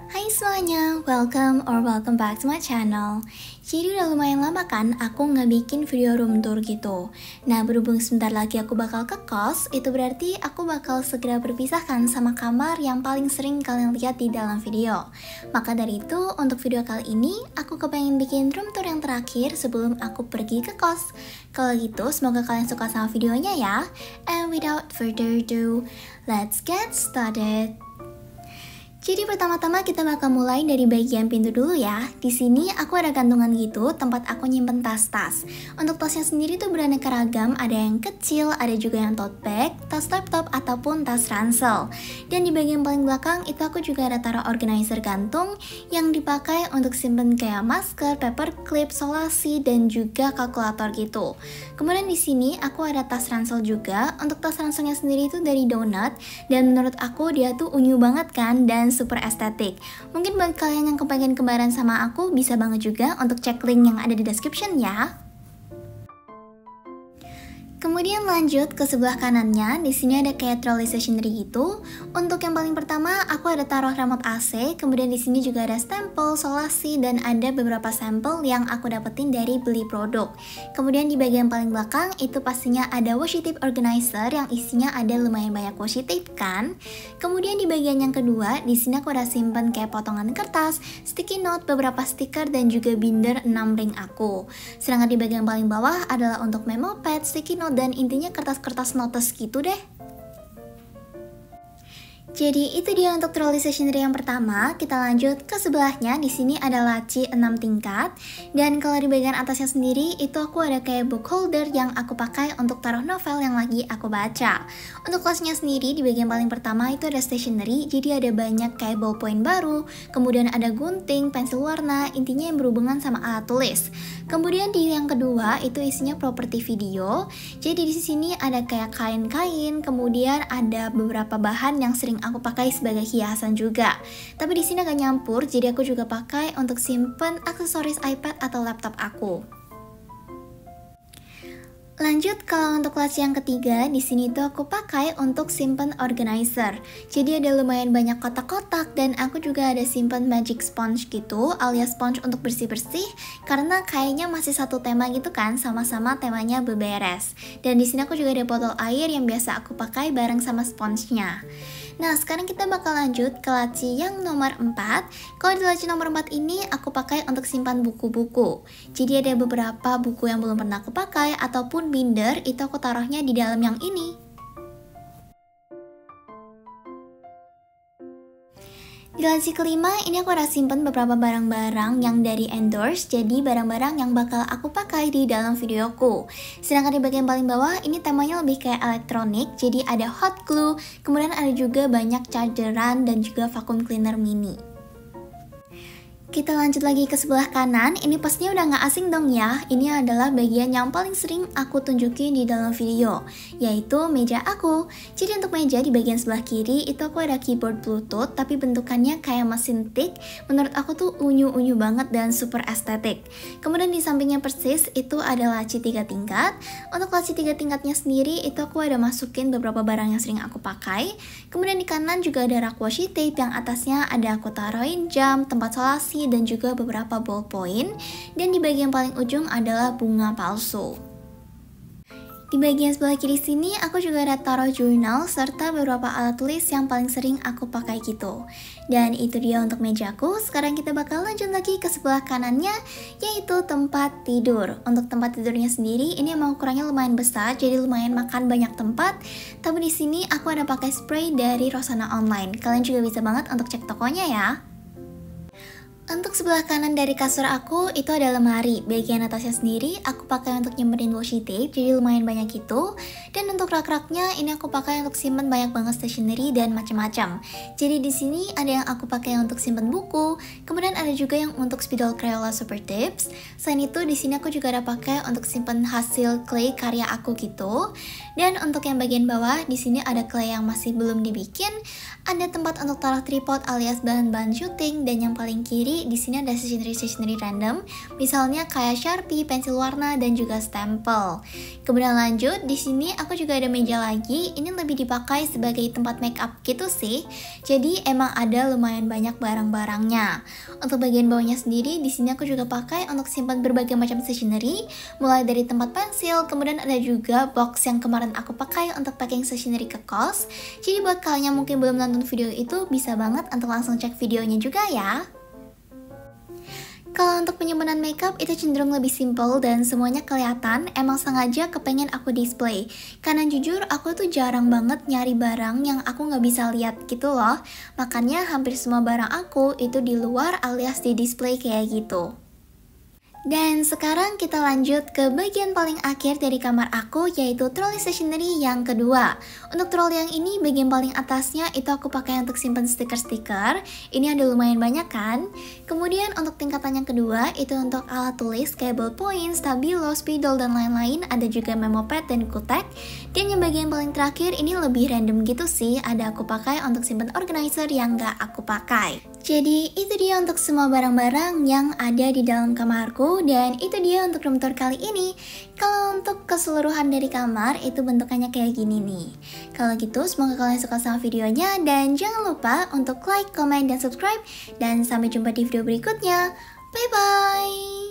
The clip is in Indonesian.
Hai semuanya, welcome back to my channel. Jadi udah lumayan lama kan aku nggak bikin video room tour gitu. Nah berhubung sebentar lagi aku bakal ke kos, itu berarti aku bakal segera berpisahkan sama kamar yang paling sering kalian lihat di dalam video. Maka dari itu untuk video kali ini aku kepengen bikin room tour yang terakhir sebelum aku pergi ke kos. Kalau gitu semoga kalian suka sama videonya ya. And without further ado, let's get started. Jadi pertama-tama kita bakal mulai dari bagian pintu dulu ya. Di sini aku ada gantungan gitu, tempat aku nyimpen tas-tas. Untuk tasnya sendiri tuh beraneka ragam, ada yang kecil, ada juga yang tote bag, tas laptop ataupun tas ransel. Dan di bagian paling belakang itu aku juga ada taruh organizer gantung yang dipakai untuk simpen kayak masker, paper clip, solasi dan juga kalkulator gitu. Kemudian di sini aku ada tas ransel juga. Untuk tas ranselnya sendiri itu dari Donut dan menurut aku dia tuh unyu banget kan dan super estetik. Mungkin buat kalian yang kepengen kembaran sama aku bisa banget juga untuk cek link yang ada di description ya. Kemudian lanjut ke sebelah kanannya, di sini ada kayak trolley stationery gitu. Untuk yang paling pertama, aku ada taruh remote AC, kemudian di sini juga ada stempel, solasi, dan ada beberapa sampel yang aku dapetin dari beli produk. Kemudian di bagian paling belakang, itu pastinya ada washi tape organizer yang isinya ada lumayan banyak washi tape kan. Kemudian di bagian yang kedua, di sini aku udah simpen kayak potongan kertas, sticky note, beberapa stiker, dan juga binder 6 ring aku. Sedangkan di bagian paling bawah adalah untuk memo pad, sticky note, dan intinya kertas-kertas notes gitu deh. Jadi itu dia untuk trolley stationery yang pertama. Kita lanjut ke sebelahnya. Di sini ada laci 6 tingkat. Dan kalau di bagian atasnya sendiri itu aku ada kayak book holder yang aku pakai untuk taruh novel yang lagi aku baca. Untuk kelasnya sendiri di bagian paling pertama itu ada stationery. Jadi ada banyak kayak ballpoint baru, kemudian ada gunting, pensil warna, intinya yang berhubungan sama alat tulis. Kemudian di yang kedua itu isinya properti video. Jadi di sini ada kayak kain-kain, kemudian ada beberapa bahan yang sering aku pakai sebagai hiasan juga. Tapi di sini agak nyampur, jadi aku juga pakai untuk simpen aksesoris iPad atau laptop aku. Lanjut kalau untuk laci yang ketiga, di sini tuh aku pakai untuk simpen organizer. Jadi ada lumayan banyak kotak-kotak dan aku juga ada simpen magic sponge gitu, alias sponge untuk bersih-bersih karena kayaknya masih satu tema gitu kan, sama-sama temanya beberes. Dan di sini aku juga ada botol air yang biasa aku pakai bareng sama sponsenya. Nah, sekarang kita bakal lanjut ke laci yang nomor 4. Kalau di laci nomor 4 ini aku pakai untuk simpan buku-buku. Jadi ada beberapa buku yang belum pernah aku pakai ataupun binder, itu aku taruhnya di dalam yang ini. Di laci kelima, ini aku udah simpen beberapa barang-barang yang dari endorse, jadi barang-barang yang bakal aku pakai di dalam videoku. Sedangkan di bagian paling bawah, ini temanya lebih kayak elektronik, jadi ada hot glue, kemudian ada juga banyak chargeran dan juga vacuum cleaner mini. Kita lanjut lagi ke sebelah kanan, ini pastinya udah nggak asing dong ya. Ini adalah bagian yang paling sering aku tunjukin di dalam video, yaitu meja aku. Jadi untuk meja di bagian sebelah kiri itu aku ada keyboard bluetooth, tapi bentukannya kayak mesin tik. Menurut aku tuh unyu-unyu banget dan super estetik. Kemudian di sampingnya persis itu ada laci 3 tingkat. Untuk laci 3 tingkatnya sendiri itu aku ada masukin beberapa barang yang sering aku pakai. Kemudian di kanan juga ada rak washi tape yang atasnya ada aku taruhin jam, tempat solasi, dan juga beberapa ballpoint. Dan di bagian paling ujung adalah bunga palsu. Di bagian sebelah kiri sini aku juga ada taruh jurnal serta beberapa alat tulis yang paling sering aku pakai gitu. Dan itu dia untuk mejaku. Sekarang kita bakal lanjut lagi ke sebelah kanannya, yaitu tempat tidur. Untuk tempat tidurnya sendiri ini emang ukurannya lumayan besar, jadi lumayan makan banyak tempat. Tapi di sini aku ada pakai spray dari Rosana Online. Kalian juga bisa banget untuk cek tokonya ya. Untuk sebelah kanan dari kasur aku itu ada lemari. Bagian atasnya sendiri aku pakai untuk nyimpenin washi tape, jadi lumayan banyak gitu. Dan untuk rak-raknya ini aku pakai untuk simpen banyak banget stationery dan macam-macam. Jadi di sini ada yang aku pakai untuk simpen buku, kemudian ada juga yang untuk spidol Crayola Super Tips. Selain itu di sini aku juga ada pakai untuk simpen hasil clay karya aku gitu. Dan untuk yang bagian bawah di sini ada clay yang masih belum dibikin. Ada tempat untuk taruh tripod alias bahan-bahan syuting, dan yang paling kiri Jadi di sini ada stationery random, misalnya kayak Sharpie, pensil warna, dan juga stempel. Kemudian lanjut, di sini aku juga ada meja lagi. Ini lebih dipakai sebagai tempat make up gitu sih. Jadi emang ada lumayan banyak barang-barangnya. Untuk bagian bawahnya sendiri, di sini aku juga pakai untuk simpan berbagai macam stationery, mulai dari tempat pensil, kemudian ada juga box yang kemarin aku pakai untuk packing stationery ke kos. Jadi buat kalian yang mungkin belum nonton video itu, bisa banget untuk langsung cek videonya juga ya. Kalau untuk penyimpanan makeup itu cenderung lebih simple dan semuanya kelihatan, emang sengaja kepengen aku display. Karena jujur aku tuh jarang banget nyari barang yang aku nggak bisa lihat gitu loh. Makanya hampir semua barang aku itu di luar alias di display kayak gitu. Dan sekarang kita lanjut ke bagian paling akhir dari kamar aku, yaitu trolley stationery yang kedua. Untuk trolley yang ini, bagian paling atasnya itu aku pakai untuk simpan stiker-stiker. Ini ada lumayan banyak kan? Kemudian untuk tingkatan yang kedua, itu untuk alat tulis kayak ballpoint, stabilo, spidol, dan lain-lain. Ada juga memo pad dan kutek. Dan yang bagian paling terakhir, ini lebih random gitu sih. Ada aku pakai untuk simpan organizer yang gak aku pakai. Jadi itu dia untuk semua barang-barang yang ada di dalam kamarku. Dan itu dia untuk room tour kali ini. Kalau untuk keseluruhan dari kamar itu bentukannya kayak gini nih. Kalau gitu semoga kalian suka sama videonya. Dan jangan lupa untuk like, comment, dan subscribe. Dan sampai jumpa di video berikutnya. Bye bye.